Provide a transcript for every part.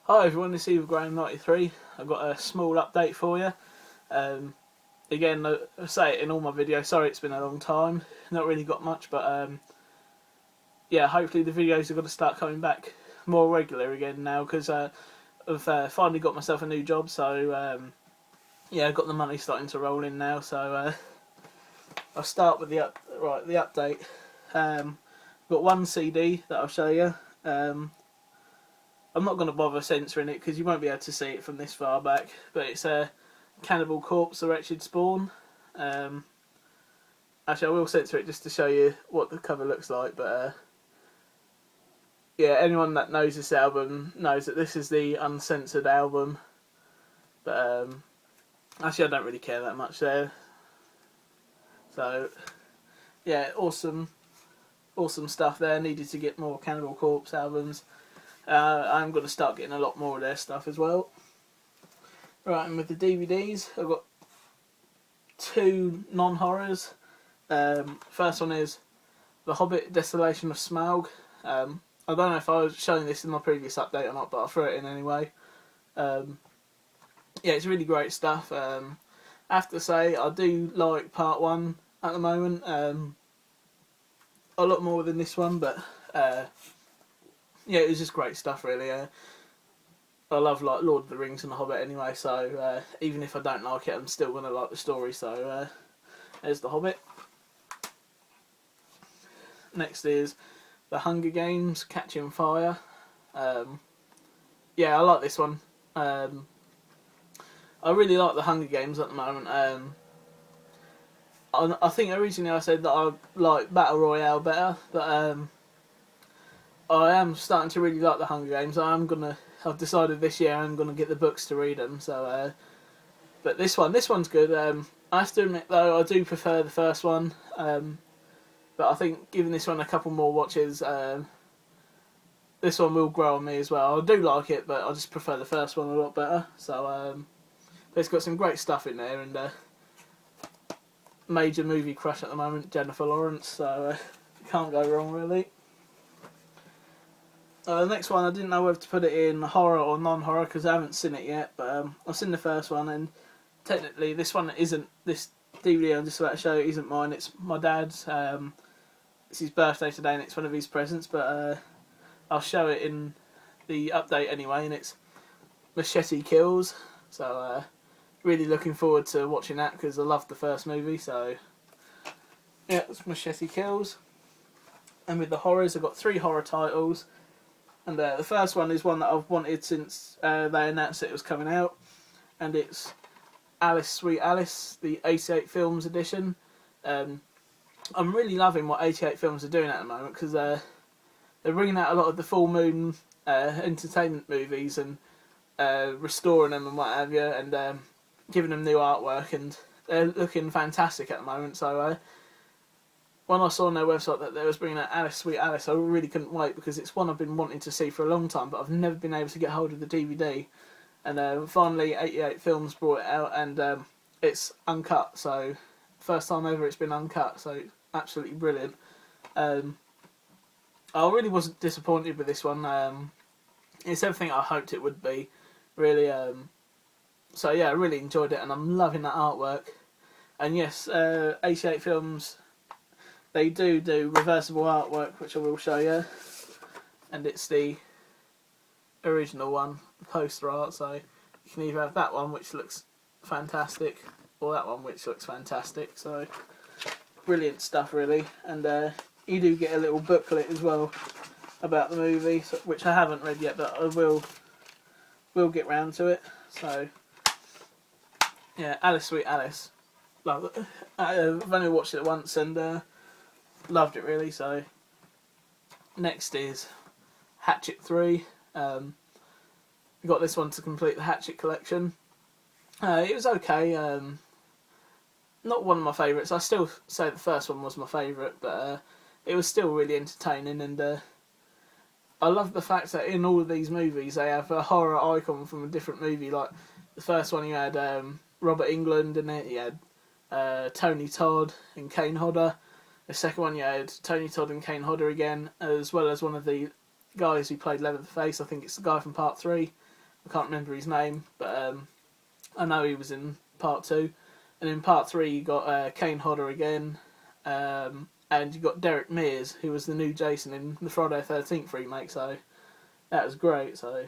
Hi everyone, it's Eva Graham 93. I've got a small update for you. Again, I say it in all my videos, sorry it's been a long time, not really got much, but yeah, hopefully the videos are going to start coming back more regular again now, because I've finally got myself a new job, so yeah, I've got the money starting to roll in now, so I'll start with the update. I've got one CD that I'll show you. I'm not going to bother censoring it because you won't be able to see it from this far back, but it's a Cannibal Corpse, The Wretched Spawn. Um, Actually, I will censor it just to show you what the cover looks like, but yeah, anyone that knows this album knows that this is the uncensored album. But actually, I don't really care that much there. So yeah, awesome stuff there. Needed to get more Cannibal Corpse albums. I'm going to start getting a lot more of their stuff as well. Right, and with the DVDs, I've got two non-horrors. First one is The Hobbit: Desolation of Smaug. I don't know if I was showing this in my previous update or not, but I'll throw it in anyway. Yeah, it's really great stuff. I have to say, I do like part one at the moment a lot more than this one, but yeah, it was just great stuff, really. I love like Lord of the Rings and The Hobbit anyway, so even if I don't like it, I'm still gonna like the story. So there's The Hobbit. Next is The Hunger Games: Catching Fire. Yeah, I like this one. I really like The Hunger Games at the moment. I think originally I said that I like Battle Royale better, but I am starting to really like The Hunger Games. I've decided this year I'm gonna get the books to read them. So, but this one's good. I have to admit though, I do prefer the first one. But I think giving this one a couple more watches, this one will grow on me as well. I do like it, but I just prefer the first one a lot better. So, but it's got some great stuff in there, and major movie crush at the moment, Jennifer Lawrence. So can't go wrong really. The next one, I didn't know whether to put it in horror or non-horror because I haven't seen it yet. But I've seen the first one, and technically this one isn't this DVD I'm just about to show you isn't mine. It's my dad's. It's his birthday today, and it's one of his presents. But I'll show it in the update anyway, and it's Machete Kills. So really looking forward to watching that because I loved the first movie. So yeah, it's Machete Kills. And with the horrors, I've got 3 horror titles. And the first one is one that I've wanted since they announced it was coming out. And it's Alice, Sweet Alice, the 88 Films edition. I'm really loving what 88 Films are doing at the moment because they're bringing out a lot of the full moon entertainment movies and restoring them and what have you, and giving them new artwork, and they're looking fantastic at the moment. So when I saw on their website that they was bringing out Alice, Sweet Alice, I really couldn't wait because it's one I've been wanting to see for a long time, but I've never been able to get hold of the DVD. And finally, 88 Films brought it out, and it's uncut. So first time ever it's been uncut. So absolutely brilliant. I really wasn't disappointed with this one. It's everything I hoped it would be, really. So yeah, I really enjoyed it, and I'm loving that artwork. And yes, 88 Films, they do reversible artwork, which I will show you. And it's the original one, the poster art. So you can either have that one, which looks fantastic, or that one, which looks fantastic. So brilliant stuff, really. And you do get a little booklet as well about the movie, which I haven't read yet, but I will get round to it. So yeah, Alice, Sweet Alice. Love it. I've only watched it once and loved it really. So next is Hatchet 3. We got this one to complete the Hatchet collection. It was okay. Not one of my favourites. I still say the first one was my favourite, but it was still really entertaining, and I love the fact that in all of these movies they have a horror icon from a different movie. Like the first one, you had Robert Englund in it. You had Tony Todd and Kane Hodder. The second one, you had Tony Todd and Kane Hodder again, as well as one of the guys who played Leatherface. I think it's the guy from Part 3. I can't remember his name, but I know he was in part 2. And in part 3 you got Kane Hodder again, and you got Derek Mears, who was the new Jason in the Friday the 13th remake, so that was great. So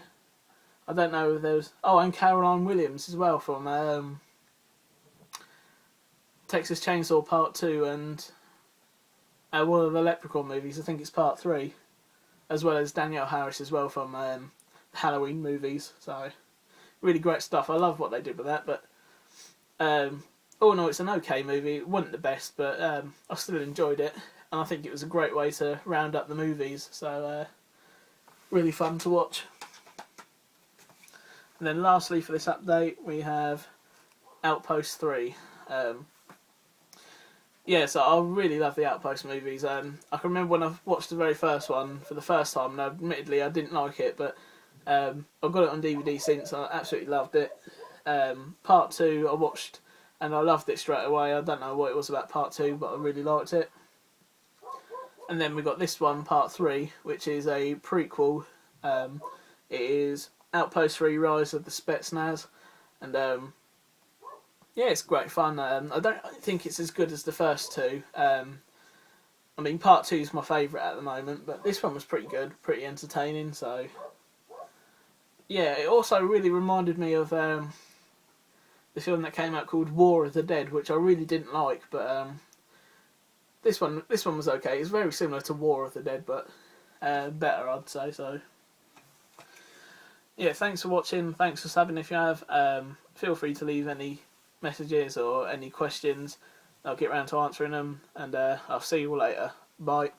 I don't know if there was... Oh, and Caroline Williams as well from Texas Chainsaw Part 2 and one of the Leprechaun movies, I think it's Part 3, as well as Danielle Harris as well from the Halloween movies. So really great stuff. I love what they did with that, but oh no, it's an okay movie. It wasn't the best, but I still enjoyed it, and I think it was a great way to round up the movies. So really fun to watch. And then lastly for this update, we have Outpost 3. Yeah, so I really love the Outpost movies. I can remember when I watched the very first one for the first time, and admittedly I didn't like it, but I've got it on DVD since, and I absolutely loved it. Part 2 I watched, and I loved it straight away. I don't know what it was about Part 2, but I really liked it. And then we got this one, Part 3, which is a prequel. It is Outpost 3 Rise of the Spetsnaz, and yeah, it's great fun. I don't think it's as good as the first two. I mean, Part 2 is my favourite at the moment, but this one was pretty good, pretty entertaining. So yeah, it also really reminded me of the film that came out called War of the Dead, which I really didn't like, but this one was okay. It's very similar to War of the Dead, but better, I'd say. So yeah, thanks for watching. Thanks for subbing if you have. Feel free to leave any messages or any questions. I'll get round to answering them, and I'll see you all later. Bye.